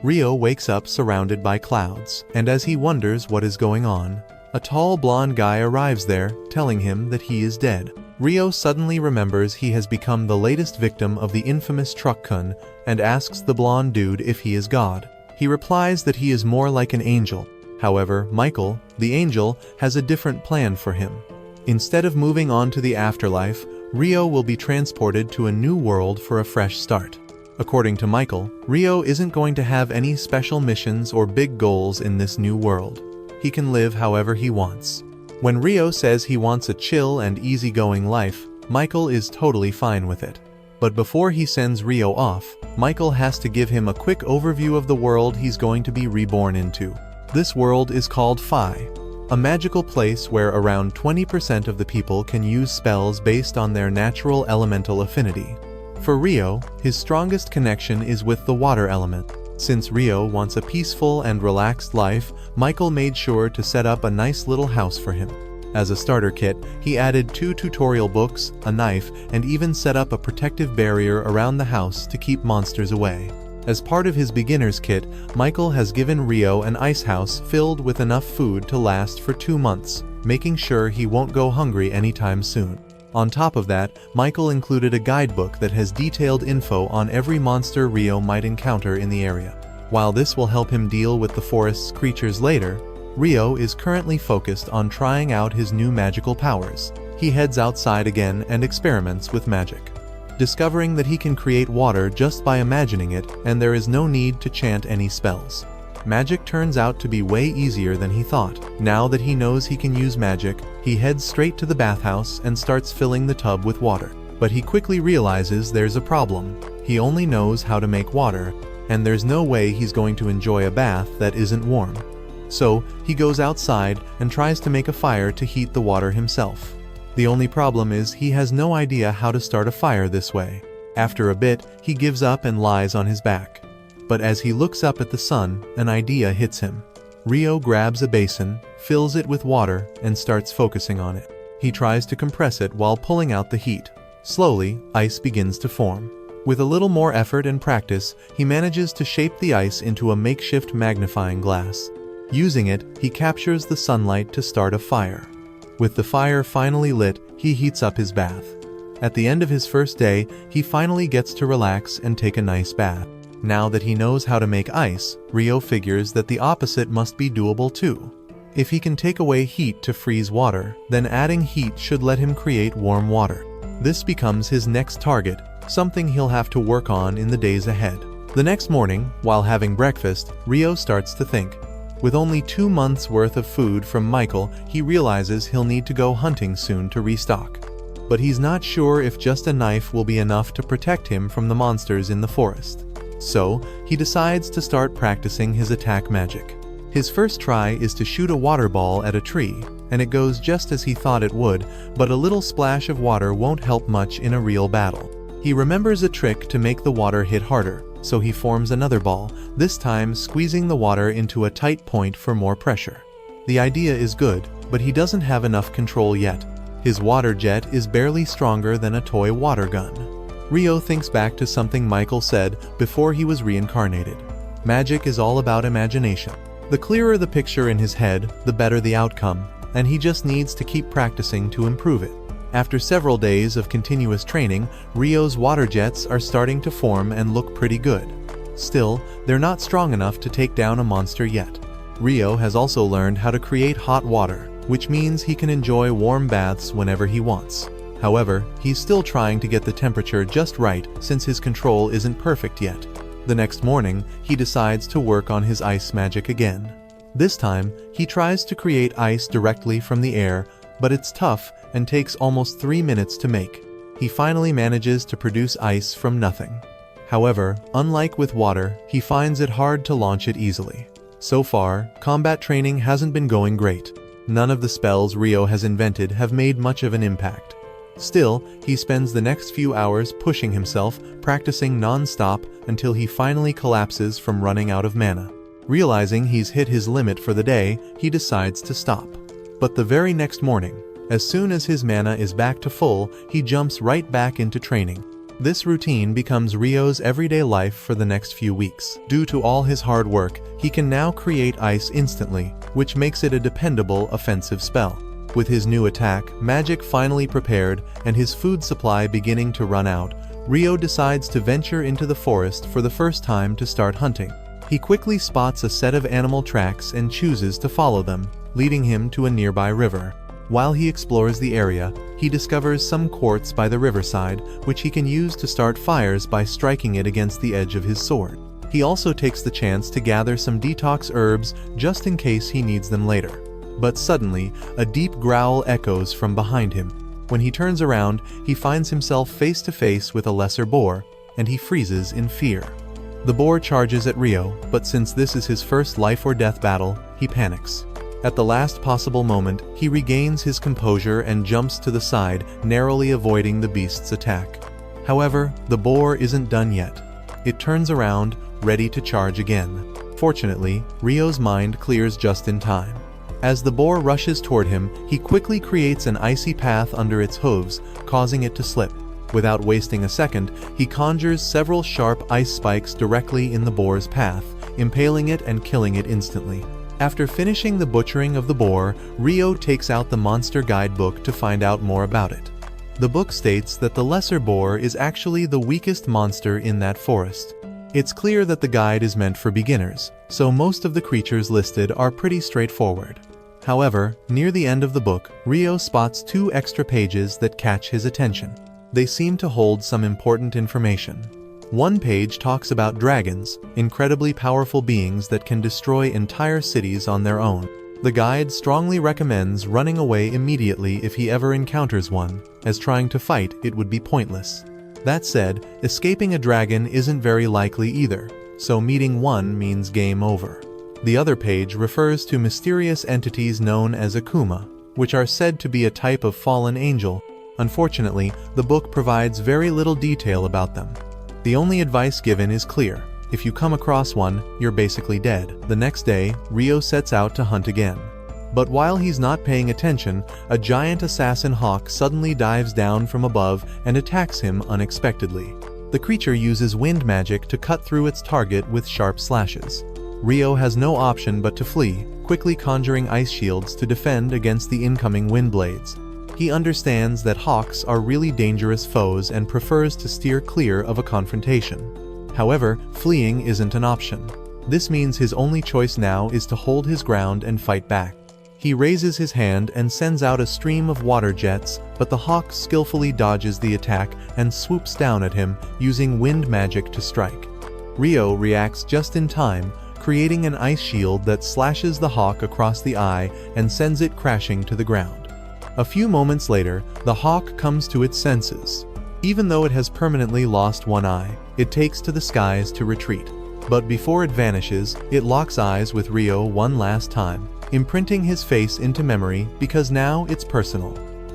Ryo wakes up surrounded by clouds, and as he wonders what is going on, a tall blonde guy arrives there, telling him that he is dead. Ryo suddenly remembers he has become the latest victim of the infamous recap-kun and asks the blonde dude if he is God. He replies that he is more like an angel. However, Michael, the angel, has a different plan for him. Instead of moving on to the afterlife, Ryo will be transported to a new world for a fresh start. According to Michael, Ryo isn't going to have any special missions or big goals in this new world. He can live however he wants. When Ryo says he wants a chill and easygoing life, Michael is totally fine with it. But before he sends Ryo off, Michael has to give him a quick overview of the world he's going to be reborn into. This world is called Phi, a magical place where around 20% of the people can use spells based on their natural elemental affinity. For Ryo, his strongest connection is with the water element. Since Ryo wants a peaceful and relaxed life, Michael made sure to set up a nice little house for him. As a starter kit, he added 2 tutorial books, a knife, and even set up a protective barrier around the house to keep monsters away. As part of his beginner's kit, Michael has given Ryo an ice house filled with enough food to last for 2 months, making sure he won't go hungry anytime soon. On top of that, Michael included a guidebook that has detailed info on every monster Ryo might encounter in the area. While this will help him deal with the forest's creatures later, Ryo is currently focused on trying out his new magical powers. He heads outside again and experiments with magic, discovering that he can create water just by imagining it, and there is no need to chant any spells. Magic turns out to be way easier than he thought. Now that he knows he can use magic, he heads straight to the bathhouse and starts filling the tub with water. But he quickly realizes there's a problem. He only knows how to make water, and there's no way he's going to enjoy a bath that isn't warm. So, he goes outside and tries to make a fire to heat the water himself. The only problem is he has no idea how to start a fire this way. After a bit, he gives up and lies on his back. But as he looks up at the sun, an idea hits him. Ryo grabs a basin, fills it with water, and starts focusing on it. He tries to compress it while pulling out the heat. Slowly, ice begins to form. With a little more effort and practice, he manages to shape the ice into a makeshift magnifying glass. Using it, he captures the sunlight to start a fire. With the fire finally lit, he heats up his bath. At the end of his first day, he finally gets to relax and take a nice bath. Now that he knows how to make ice, Ryo figures that the opposite must be doable too. If he can take away heat to freeze water, then adding heat should let him create warm water. This becomes his next target, something he'll have to work on in the days ahead. The next morning, while having breakfast, Ryo starts to think. With only 2 months worth of food from Michael, he realizes he'll need to go hunting soon to restock. But he's not sure if just a knife will be enough to protect him from the monsters in the forest. So, he decides to start practicing his attack magic. His first try is to shoot a water ball at a tree, and it goes just as he thought it would, but a little splash of water won't help much in a real battle. He remembers a trick to make the water hit harder, so he forms another ball, this time squeezing the water into a tight point for more pressure. The idea is good, but he doesn't have enough control yet. His water jet is barely stronger than a toy water gun. Ryo thinks back to something Michael said before he was reincarnated. Magic is all about imagination. The clearer the picture in his head, the better the outcome, and he just needs to keep practicing to improve it. After several days of continuous training, Ryo's water jets are starting to form and look pretty good. Still, they're not strong enough to take down a monster yet. Ryo has also learned how to create hot water, which means he can enjoy warm baths whenever he wants. However, he's still trying to get the temperature just right since his control isn't perfect yet. The next morning, he decides to work on his ice magic again. This time, he tries to create ice directly from the air, but it's tough and takes almost 3 minutes to make. He finally manages to produce ice from nothing. However, unlike with water, he finds it hard to launch it easily. So far, combat training hasn't been going great. None of the spells Ryo has invented have made much of an impact. Still, he spends the next few hours pushing himself, practicing non-stop until he finally collapses from running out of mana. Realizing he's hit his limit for the day, he decides to stop. But the very next morning, as soon as his mana is back to full, he jumps right back into training. This routine becomes Ryo's everyday life for the next few weeks. Due to all his hard work, he can now create ice instantly, which makes it a dependable offensive spell. With his new attack, magic finally prepared, and his food supply beginning to run out, Ryo decides to venture into the forest for the first time to start hunting. He quickly spots a set of animal tracks and chooses to follow them, leading him to a nearby river. While he explores the area, he discovers some quartz by the riverside, which he can use to start fires by striking it against the edge of his sword. He also takes the chance to gather some detox herbs just in case he needs them later. But suddenly, a deep growl echoes from behind him. When he turns around, he finds himself face to face with a lesser boar, and he freezes in fear. The boar charges at Ryo, but since this is his first life or death battle, he panics. At the last possible moment, he regains his composure and jumps to the side, narrowly avoiding the beast's attack. However, the boar isn't done yet. It turns around, ready to charge again. Fortunately, Ryo's mind clears just in time. As the boar rushes toward him, he quickly creates an icy path under its hooves, causing it to slip. Without wasting a second, he conjures several sharp ice spikes directly in the boar's path, impaling it and killing it instantly. After finishing the butchering of the boar, Ryo takes out the monster guidebook to find out more about it. The book states that the lesser boar is actually the weakest monster in that forest. It's clear that the guide is meant for beginners, so most of the creatures listed are pretty straightforward. However, near the end of the book, Ryo spots 2 extra pages that catch his attention. They seem to hold some important information. One page talks about dragons, incredibly powerful beings that can destroy entire cities on their own. The guide strongly recommends running away immediately if he ever encounters one, as trying to fight it would be pointless. That said, escaping a dragon isn't very likely either, so meeting one means game over. The other page refers to mysterious entities known as Akuma, which are said to be a type of fallen angel. Unfortunately, the book provides very little detail about them. The only advice given is clear: if you come across one, you're basically dead. The next day, Ryo sets out to hunt again. But while he's not paying attention, a giant assassin hawk suddenly dives down from above and attacks him unexpectedly. The creature uses wind magic to cut through its target with sharp slashes. Ryo has no option but to flee, quickly conjuring ice shields to defend against the incoming wind blades. He understands that hawks are really dangerous foes and prefers to steer clear of a confrontation. However, fleeing isn't an option. This means his only choice now is to hold his ground and fight back. He raises his hand and sends out a stream of water jets, but the hawk skillfully dodges the attack and swoops down at him, using wind magic to strike. Ryo reacts just in time, creating an ice shield that slashes the hawk across the eye and sends it crashing to the ground. A few moments later, the hawk comes to its senses. Even though it has permanently lost one eye, it takes to the skies to retreat. But before it vanishes, it locks eyes with Ryo one last time, imprinting his face into memory because now it's personal.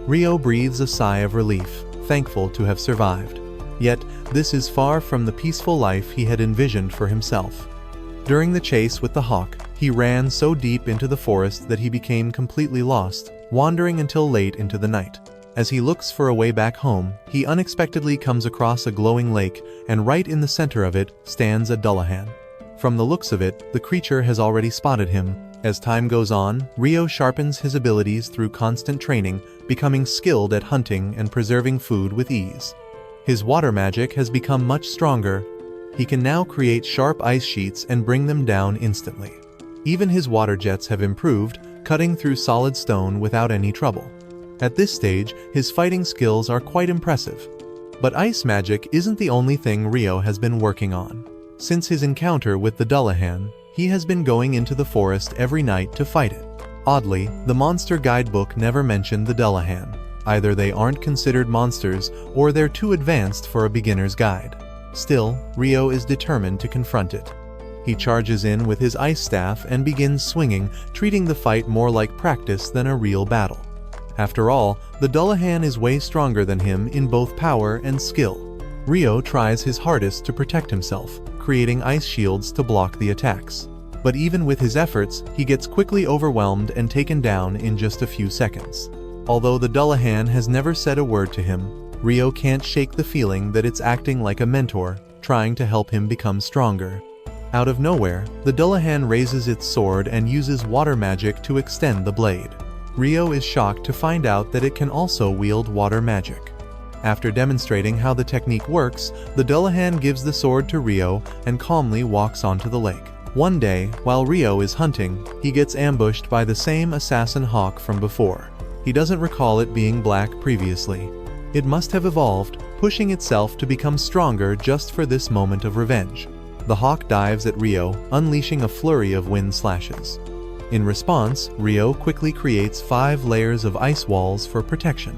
Ryo breathes a sigh of relief, thankful to have survived. Yet, this is far from the peaceful life he had envisioned for himself. During the chase with the hawk, he ran so deep into the forest that he became completely lost, wandering until late into the night. As he looks for a way back home, he unexpectedly comes across a glowing lake, and right in the center of it stands a Dullahan. From the looks of it, the creature has already spotted him. As time goes on, Ryo sharpens his abilities through constant training, becoming skilled at hunting and preserving food with ease. His water magic has become much stronger. He can now create sharp ice sheets and bring them down instantly. Even his water jets have improved, cutting through solid stone without any trouble. At this stage, his fighting skills are quite impressive. But ice magic isn't the only thing Ryo has been working on. Since his encounter with the Dullahan, he has been going into the forest every night to fight it. Oddly, the monster guidebook never mentioned the Dullahan. Either they aren't considered monsters, or they're too advanced for a beginner's guide. Still, Ryo is determined to confront it. He charges in with his ice staff and begins swinging, treating the fight more like practice than a real battle. After all, the Dullahan is way stronger than him in both power and skill. Ryo tries his hardest to protect himself, creating ice shields to block the attacks. But even with his efforts, he gets quickly overwhelmed and taken down in just a few seconds. Although the Dullahan has never said a word to him, Rio can't shake the feeling that it's acting like a mentor, trying to help him become stronger. Out of nowhere, the Dullahan raises its sword and uses water magic to extend the blade. Rio is shocked to find out that it can also wield water magic. After demonstrating how the technique works, the Dullahan gives the sword to Rio and calmly walks onto the lake. One day, while Rio is hunting, he gets ambushed by the same assassin hawk from before. He doesn't recall it being black previously. It must have evolved, pushing itself to become stronger just for this moment of revenge. The hawk dives at Rio, unleashing a flurry of wind slashes. In response, Rio quickly creates 5 layers of ice walls for protection.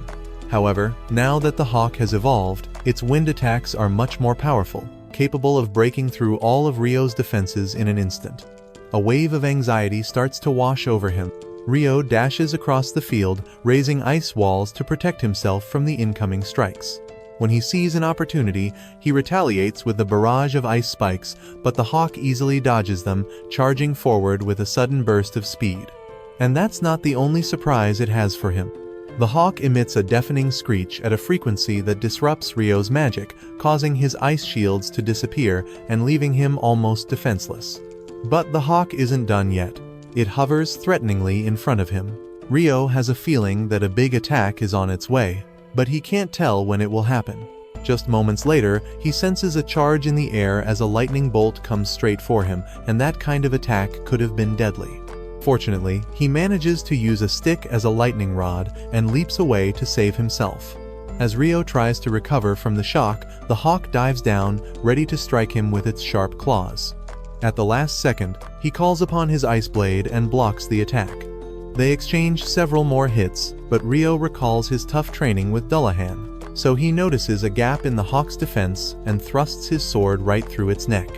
However, now that the hawk has evolved, its wind attacks are much more powerful, capable of breaking through all of Rio's defenses in an instant. A wave of anxiety starts to wash over him. Rio dashes across the field, raising ice walls to protect himself from the incoming strikes. When he sees an opportunity, he retaliates with a barrage of ice spikes, but the hawk easily dodges them, charging forward with a sudden burst of speed. And that's not the only surprise it has for him. The hawk emits a deafening screech at a frequency that disrupts Rio's magic, causing his ice shields to disappear and leaving him almost defenseless. But the hawk isn't done yet. It hovers threateningly in front of him. Rio has a feeling that a big attack is on its way, but he can't tell when it will happen. Just moments later, he senses a charge in the air as a lightning bolt comes straight for him, and that kind of attack could have been deadly. Fortunately, he manages to use a stick as a lightning rod and leaps away to save himself. As Rio tries to recover from the shock, the hawk dives down, ready to strike him with its sharp claws. At the last second, he calls upon his ice blade and blocks the attack. They exchange several more hits, but Rio recalls his tough training with Dullahan, so he notices a gap in the hawk's defense and thrusts his sword right through its neck.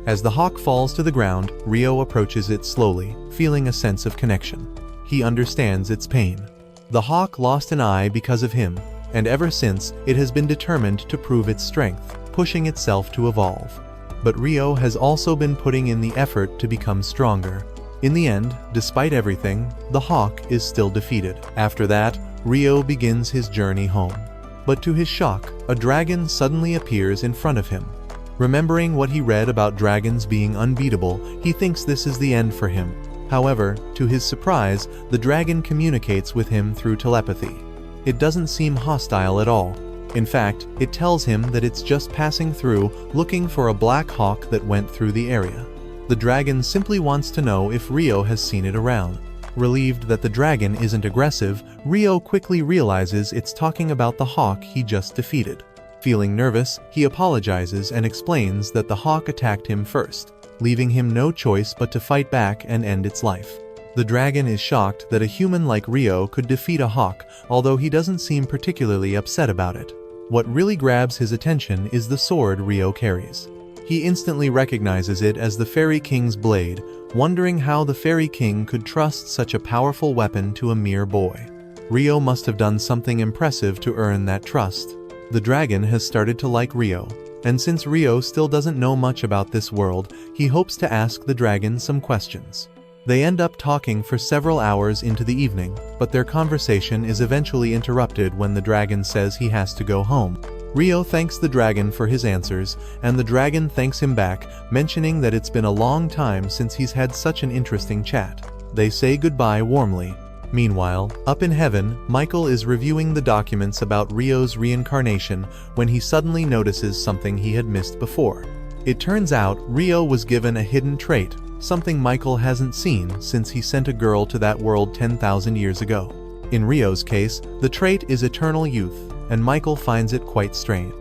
As the hawk falls to the ground, Rio approaches it slowly, feeling a sense of connection. He understands its pain. The hawk lost an eye because of him, and ever since, it has been determined to prove its strength, pushing itself to evolve. But Rio has also been putting in the effort to become stronger. In the end, despite everything, the hawk is still defeated. After that, Rio begins his journey home. But to his shock, a dragon suddenly appears in front of him. Remembering what he read about dragons being unbeatable, he thinks this is the end for him. However, to his surprise, the dragon communicates with him through telepathy. It doesn't seem hostile at all. In fact, it tells him that it's just passing through, looking for a black hawk that went through the area. The dragon simply wants to know if Rio has seen it around. Relieved that the dragon isn't aggressive, Rio quickly realizes it's talking about the hawk he just defeated. Feeling nervous, he apologizes and explains that the hawk attacked him first, leaving him no choice but to fight back and end its life. The dragon is shocked that a human like Rio could defeat a hawk, although he doesn't seem particularly upset about it. What really grabs his attention is the sword Rio carries. He instantly recognizes it as the Fairy King's blade, wondering how the Fairy King could trust such a powerful weapon to a mere boy. Rio must have done something impressive to earn that trust. The dragon has started to like Rio, and since Rio still doesn't know much about this world, he hopes to ask the dragon some questions. They end up talking for several hours into the evening, but their conversation is eventually interrupted when the dragon says he has to go home. Rio thanks the dragon for his answers, and the dragon thanks him back, mentioning that it's been a long time since he's had such an interesting chat. They say goodbye warmly. Meanwhile, up in heaven, Michael is reviewing the documents about Rio's reincarnation when he suddenly notices something he had missed before. It turns out Rio was given a hidden trait, something Michael hasn't seen since he sent a girl to that world 10,000 years ago. In Rio's case, the trait is eternal youth, and Michael finds it quite strange.